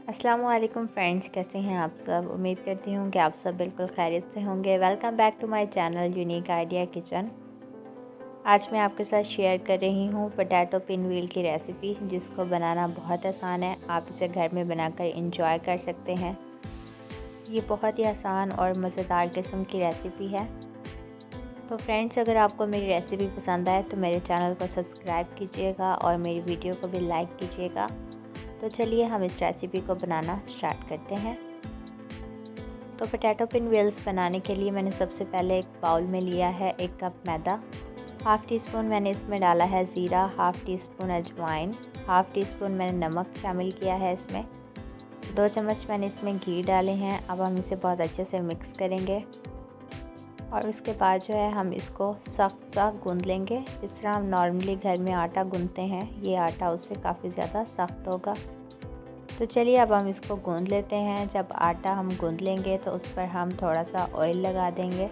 अस्सलामुअलैकुम फ्रेंड्स, कैसे हैं आप सब। उम्मीद करती हूँ कि आप सब बिल्कुल खैरियत से होंगे। Welcome back to my channel unique idea kitchen. आज मैं आपके साथ शेयर कर रही हूँ पोटैटो पिनव्हील की रेसिपी, जिसको बनाना बहुत आसान है। आप इसे घर में बनाकर इंजॉय कर सकते हैं। ये बहुत ही आसान और मज़ेदार किस्म की रेसिपी है। तो फ्रेंड्स, अगर आपको मेरी रेसिपी पसंद आए तो मेरे चैनल को सब्सक्राइब कीजिएगा और मेरी वीडियो को भी लाइक कीजिएगा। तो चलिए हम इस रेसिपी को बनाना स्टार्ट करते हैं। तो पोटैटो पिनव्हील्स बनाने के लिए मैंने सबसे पहले एक बाउल में लिया है 1 कप मैदा। हाफ़ टी स्पून मैंने इसमें डाला है ज़ीरा, हाफ़ टी स्पून अजवाइन, हाफ़ टी स्पून मैंने नमक शामिल किया है इसमें। 2 चम्मच मैंने इसमें घी डाले हैं। अब हम इसे बहुत अच्छे से मिक्स करेंगे और उसके बाद जो है हम इसको सख्त सा गूंद लेंगे। जिस तरह हम नॉर्मली घर में आटा गूंदते हैं, ये आटा उससे काफ़ी ज़्यादा सख्त होगा। तो चलिए अब हम इसको गूंद लेते हैं। जब आटा हम गूंद लेंगे तो उस पर हम थोड़ा सा ऑयल लगा देंगे।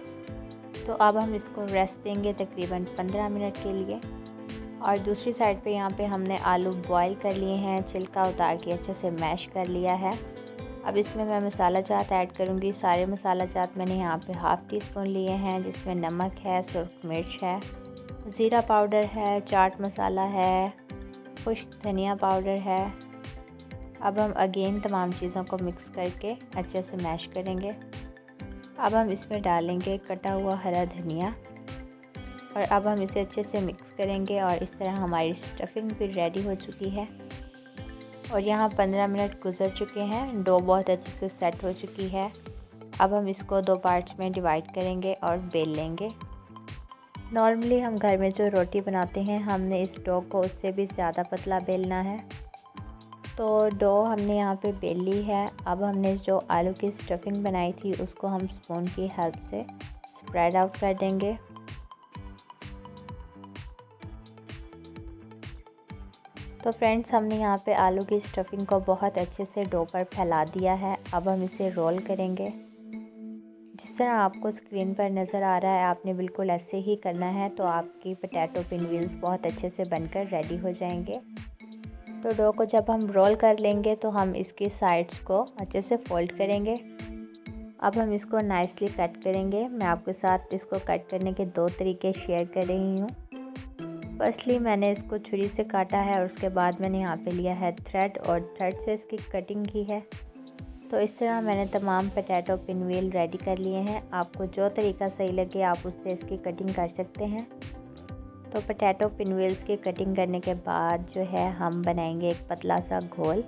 तो अब हम इसको रेस्ट देंगे तकरीबन 15 मिनट के लिए। और दूसरी साइड पे यहाँ पे हमने आलू बॉईल कर लिए हैं, छिलका उतार के अच्छे से मैश कर लिया है। अब इसमें मैं मसाला जात ऐड करूँगी। सारे मसाला जात मैंने यहाँ पे हाफ़ टी स्पून लिए हैं, जिसमें नमक है, सुर्ख मिर्च है, ज़ीरा पाउडर है, चाट मसाला है, खुश्क धनिया पाउडर है। अब हम अगेन तमाम चीज़ों को मिक्स करके अच्छे से मैश करेंगे। अब हम इसमें डालेंगे कटा हुआ हरा धनिया और अब हम इसे अच्छे से मिक्स करेंगे। और इस तरह हमारी स्टफिंग भी रेडी हो चुकी है। और यहाँ 15 मिनट गुजर चुके हैं। डो बहुत अच्छे से सेट हो चुकी है। अब हम इसको 2 पार्ट्स में डिवाइड करेंगे और बेल लेंगे। नॉर्मली हम घर में जो रोटी बनाते हैं, हमने इस डो को उससे भी ज़्यादा पतला बेलना है। तो डो हमने यहाँ पे बेल ली है। अब हमने जो आलू की स्टफिंग बनाई थी उसको हम स्पून की हेल्प से स्प्रेड आउट कर देंगे। तो फ्रेंड्स, हमने यहाँ पे आलू की स्टफिंग को बहुत अच्छे से डो पर फैला दिया है। अब हम इसे रोल करेंगे। जिस तरह आपको स्क्रीन पर नज़र आ रहा है, आपने बिल्कुल ऐसे ही करना है। तो आपकी पोटैटो पिनव्हील्स बहुत अच्छे से बनकर रेडी हो जाएंगे। तो डो को जब हम रोल कर लेंगे तो हम इसकी साइड्स को अच्छे से फोल्ड करेंगे। अब हम इसको नाइसली कट करेंगे। मैं आपके साथ इसको कट करने के 2 तरीके शेयर कर रही हूँ। फर्स्टली मैंने इसको छुरी से काटा है और उसके बाद मैंने यहाँ पे लिया है थ्रेड और थ्रेड से इसकी कटिंग की है। तो इस तरह मैंने तमाम पोटैटो पिनव्हील रेडी कर लिए हैं। आपको जो तरीका सही लगे आप उससे इसकी कटिंग कर सकते हैं। तो पोटैटो पिनव्हील्स की कटिंग करने के बाद जो है हम बनाएंगे एक पतला सा घोल,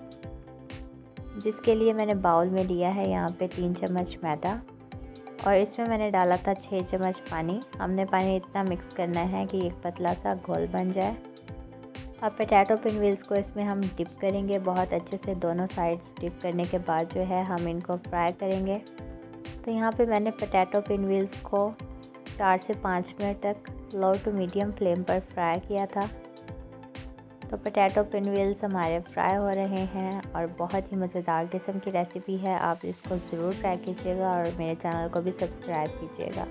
जिसके लिए मैंने बाउल में लिया है यहाँ पे 3 चम्मच मैदा और इसमें मैंने डाला था 6 चम्मच पानी। हमने पानी इतना मिक्स करना है कि एक पतला सा घोल बन जाए। अब पोटैटो पिनव्हील्स को इसमें हम डिप करेंगे बहुत अच्छे से। दोनों साइड्स डिप करने के बाद जो है हम इनको फ्राई करेंगे। तो यहाँ पे मैंने पोटैटो पिनव्हील्स को 4 से 5 मिनट तक लो टू मीडियम फ्लेम पर फ्राई किया था। तो पोटैटो पिनव्हील्स हमारे फ्राई हो रहे हैं और बहुत ही मज़ेदार किस्म की रेसिपी है। आप इसको ज़रूर ट्राई कीजिएगा और मेरे चैनल को भी सब्सक्राइब कीजिएगा।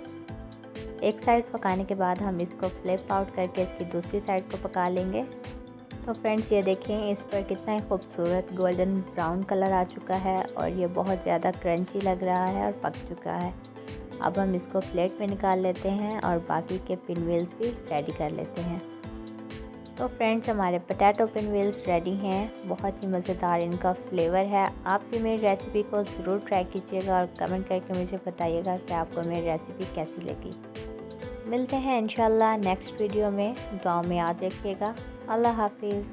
एक साइड पकाने के बाद हम इसको फ्लिप आउट करके इसकी दूसरी साइड को पका लेंगे। तो फ्रेंड्स, ये देखें इस पर कितना ही खूबसूरत गोल्डन ब्राउन कलर आ चुका है और ये बहुत ज़्यादा क्रंची लग रहा है और पक चुका है। अब हम इसको प्लेट में निकाल लेते हैं और बाकी के पिनव्हील्स भी रेडी कर लेते हैं। तो फ्रेंड्स, हमारे पोटैटो पिनव्हील्स रेडी हैं। बहुत ही मज़ेदार इनका फ्लेवर है। आप भी मेरी रेसिपी को ज़रूर ट्राई कीजिएगा और कमेंट करके मुझे बताइएगा कि आपको मेरी रेसिपी कैसी लगी। मिलते हैं इंशाल्लाह नेक्स्ट वीडियो में। दुआ में याद रखिएगा। अल्लाह हाफिज़।